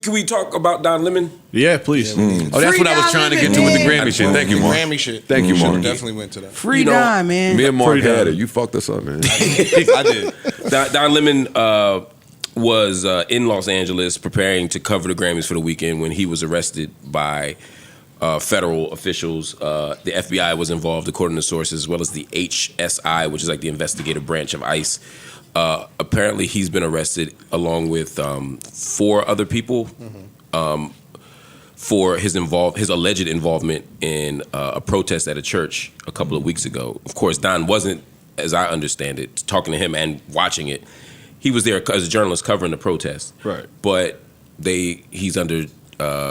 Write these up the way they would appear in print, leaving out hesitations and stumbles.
Can we talk about Don Lemon? Yeah, please. Oh, that's what I was trying to get to with the Grammy shit. Thank you, Mark. Grammy shit. Thank you, Mark. Definitely went to that. Free Don, man. Me and Mark Free had Don. it. You fucked us up, man. I did. Don Lemon was in Los Angeles preparing to cover the Grammys for the weekend when he was arrested by federal officials. The FBI was involved, according to sources, as well as the HSI, which is like the investigative branch of ICE. Apparently, he's been arrested along with 4 other people for his alleged involvement in a protest at a church a couple of weeks ago. Of course, Don wasn't, as I understand it, talking to him and watching it. He was there as a journalist covering the protest. Right. But he's under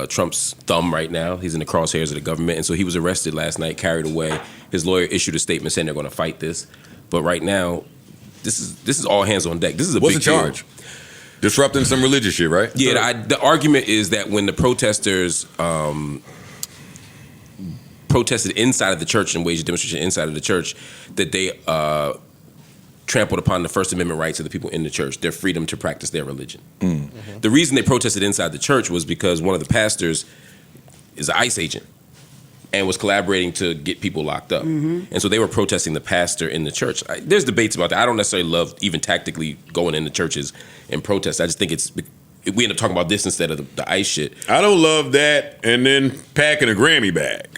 Trump's thumb right now. He's in the crosshairs of the government, and so he was arrested last night, carried away. His lawyer issued a statement saying they're going to fight this. But right now, this is all hands on deck. This is a What's big the charge? deal. Disrupting some religious shit, right? Yeah, the argument is that when the protesters protested inside of the church and waged a demonstration inside of the church, that they trampled upon the First Amendment rights of the people in the church, their freedom to practice their religion. The reason they protested inside the church was because one of the pastors is an ICE agent and was collaborating to get people locked up. And so they were protesting the pastor in the church. There's debates about that. I don't necessarily love even tactically going into churches and protest. I just think we end up talking about this instead of the ICE shit. I don't love that and then packing a Grammy bag.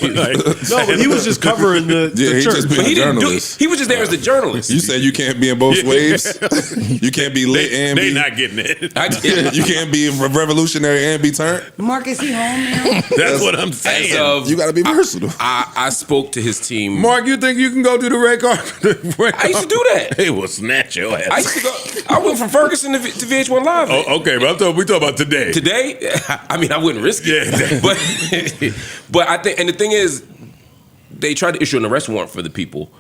No, but he was just covering the he church. just But been he a didn't journalist. he was just there as the journalist. You said you can't be in both waves? You can't be lit and They be... not getting it. You can't be revolutionary and be turned? Marcus, he home now? That's what I'm saying. You got to be versatile. I spoke to his team. Mark, you think you can go to the red carpet? I used to do that. They will snatch your ass. I used to go. I went from Ferguson to VH1 Live. Oh, okay, but we talking about today. Today, I mean, I wouldn't risk it. Yeah. but I think, and the thing is, they tried to issue an arrest warrant for the people.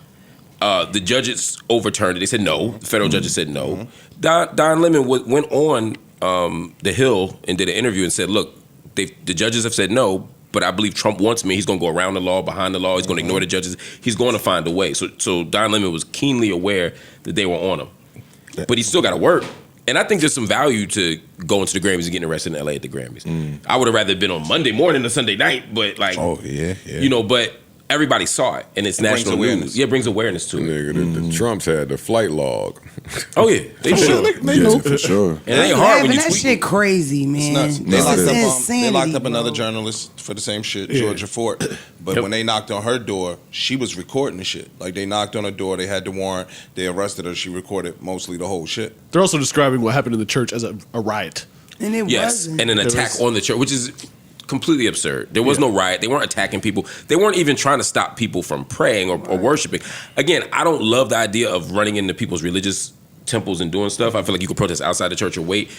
The judges overturned it. They said no. The federal judges said no. Don Lemon went on the Hill and did an interview and said, look, the judges have said no, but I believe Trump wants me. He's going to go around the law, behind the law. He's going to ignore the judges. He's going to find a way. So Don Lemon was keenly aware that they were on him. But he still got to work. And I think there's some value to going to the Grammys and getting arrested in LA at the Grammys. I would have rather been on Monday morning than Sunday night, but like, but everybody saw it, and it's national news. Yeah, it brings awareness to it. Nigga, the Trumps had the flight log. Oh yeah, they do. They know for sure. And it ain't hard when you that tweet. shit crazy, man. It's nuts. They locked up another journalist for the same shit, Georgia Fort. But when they knocked on her door, she was recording the shit. Like, they knocked on her door, they had the warrant, they arrested her, she recorded mostly the whole shit. They're also describing what happened in the church as a riot. And it wasn't. And an attack on the church, which is completely absurd. There was no riot. They weren't attacking people. They weren't even trying to stop people from praying or worshiping. Again, I don't love the idea of running into people's religious temples and doing stuff. I feel like you could protest outside the church or wait.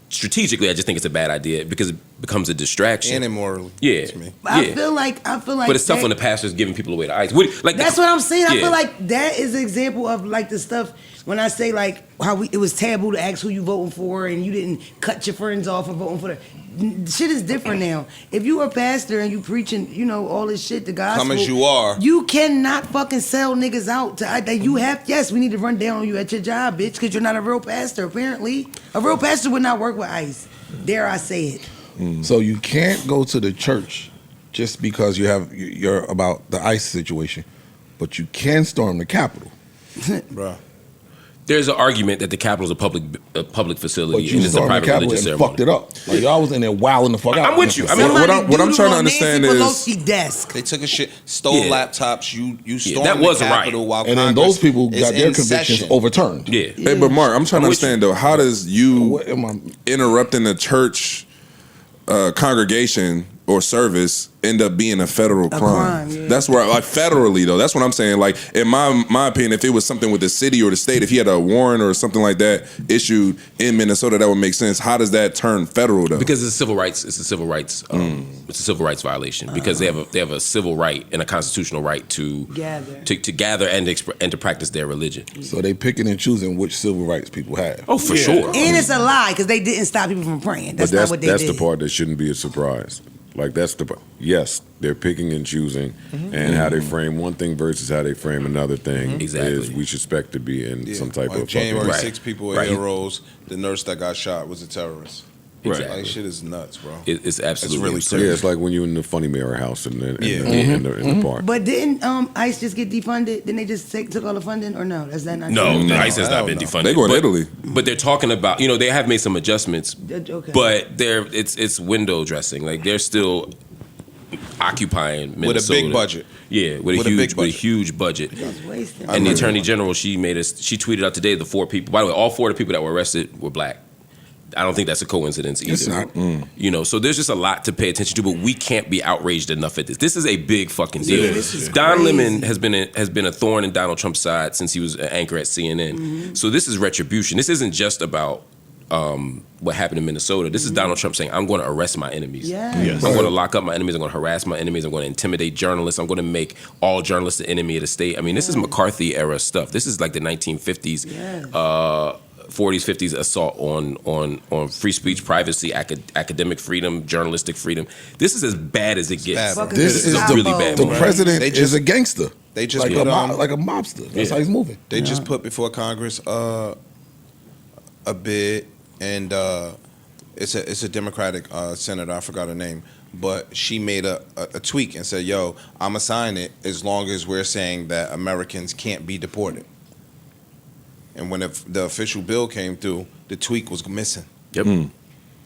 Strategically, I just think it's a bad idea because it becomes a distraction. And immorally. Yeah. To me. I feel like. But it's tough when the pastor's giving people away to ICE. That's what I'm saying. I Yeah. feel like that is an example of like the stuff when I say like how it was taboo to ask who you voting for and you didn't cut your friends off for voting for the shit is different now. If you a pastor and you preaching, all this shit, the gospel. Come as you are. You cannot fucking sell niggas out to that you have. Yes, we need to run down on you at your job, bitch, because you're not a real pastor. Apparently, a real pastor would not work with ICE. Dare I say it? So you can't go to the church just because you're about the ICE situation, but you can storm the Capitol. Bruh. There's an argument that the Capitol is a public facility But you and it's a stormed the private Capitol religious and ceremony. fucked it up. Like, y'all was in there wilding the fuck out. I'm with you. I mean, what I'm trying to understand is... Pelosi desk. They took a shit, stole laptops, you stormed that was the a riot. Capitol while and then Congress those people is got their in convictions session. overturned. Yeah. Hey, but Mark, I'm trying to understand, though, how does you What am I? interrupting the church congregation or service end up being a federal crime? crime, yeah. That's where, like, federally, though, that's what I'm saying. Like, in my opinion, if it was something with the city or the state, if he had a warrant or something like that issued in Minnesota, that would make sense. How does that turn federal, though? Because it's a civil rights. It's a civil rights. It's a civil rights violation because they have a civil right and a constitutional right to gather and to practice their religion. So they picking and choosing which civil rights people have. Oh, for sure. And it's a lie because they didn't stop people from praying. That's not what they did. That's the part that shouldn't be a surprise. Like, that's the part. Yes, they're picking and choosing, and how they frame one thing versus how they frame another thing is we suspect to be in some type of January fucking... 6 people at Heroes, the nurse that got shot was a terrorist. Exactly. Like shit is nuts, bro. It's absolutely really absurd. Yeah, it's like when you in the funny mirror house in the park. But didn't ICE just get defunded? Didn't they just took all the funding, or no? Is that not No, true? the ICE has not hell been no. defunded. They go to But- Italy. But they're talking about, they have made some adjustments, Okay. but it's window dressing. Like they're still occupying Minnesota. With a big budget. Yeah, with a huge budget. That's wasted. And the Attorney General, she tweeted out today the 4 people. By the way, all 4 of the people that were arrested were black. I don't think that's a coincidence either. It's not. So there's just a lot to pay attention to, but we can't be outraged enough at this. This is a big fucking deal. Yeah, this is Don crazy. Lemon has been a thorn in Donald Trump's side since he was an anchor at CNN. So this is retribution. This isn't just about what happened in Minnesota. This is Donald Trump saying, I'm going to arrest my enemies. Yes. I'm going to lock up my enemies. I'm going to harass my enemies. I'm going to intimidate journalists. I'm going to make all journalists the enemy of the state. I mean, this is McCarthy era stuff. This is like the 1950s, 40s, 50s assault on free speech, privacy, academic freedom, journalistic freedom. This is as bad as it gets. bad, bro. This is really bad. The movie. president They is just- a gangster. They just like put like a mobster. That's how he's moving. They just put before Congress a bid, and it's a Democratic senator. I forgot her name, but she made a tweak and said, "Yo, I'ma sign it as long as we're saying that Americans can't be deported." And when the official bill came through, the tweak was missing. Yep.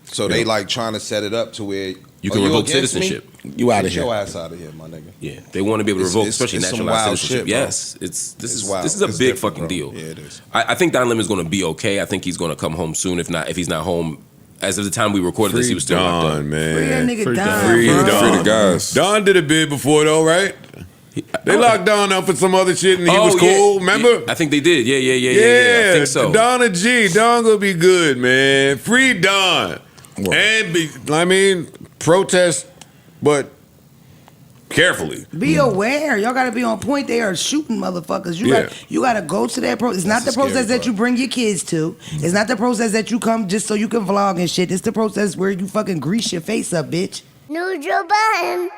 So they like trying to set it up to where You can revoke against me? citizenship. You out of Get here. your ass out of here, my nigga. Yeah, they want to be able to It's- revoke, it's- especially it's some naturalized wild citizenship. shit, bro. Yes, this It's is wild. this is a It's big different, fucking bro. deal. Yeah, it is. I think Don Lemon's going to be okay. I think he's going to come home soon. If he's not home, as of the time we recorded this, he was still locked up. Don, Free that man. nigga Free Don, Don. Free bro. Don. Free the guys. Don did a bid before though, right? They locked Don up for some other shit and he was yeah. cool. Remember? I think they did. Yeah. I think so. Don and G. Don gonna be good, man. Free Don. And protest, but carefully. Be aware. Y'all gotta be on point. They are shooting motherfuckers. You gotta go to that protest. It's not the That's a scary protest that part. you bring your kids to. It's not the protest that you come just so you can vlog and shit. It's the protest where you fucking grease your face up, bitch. Neutral button.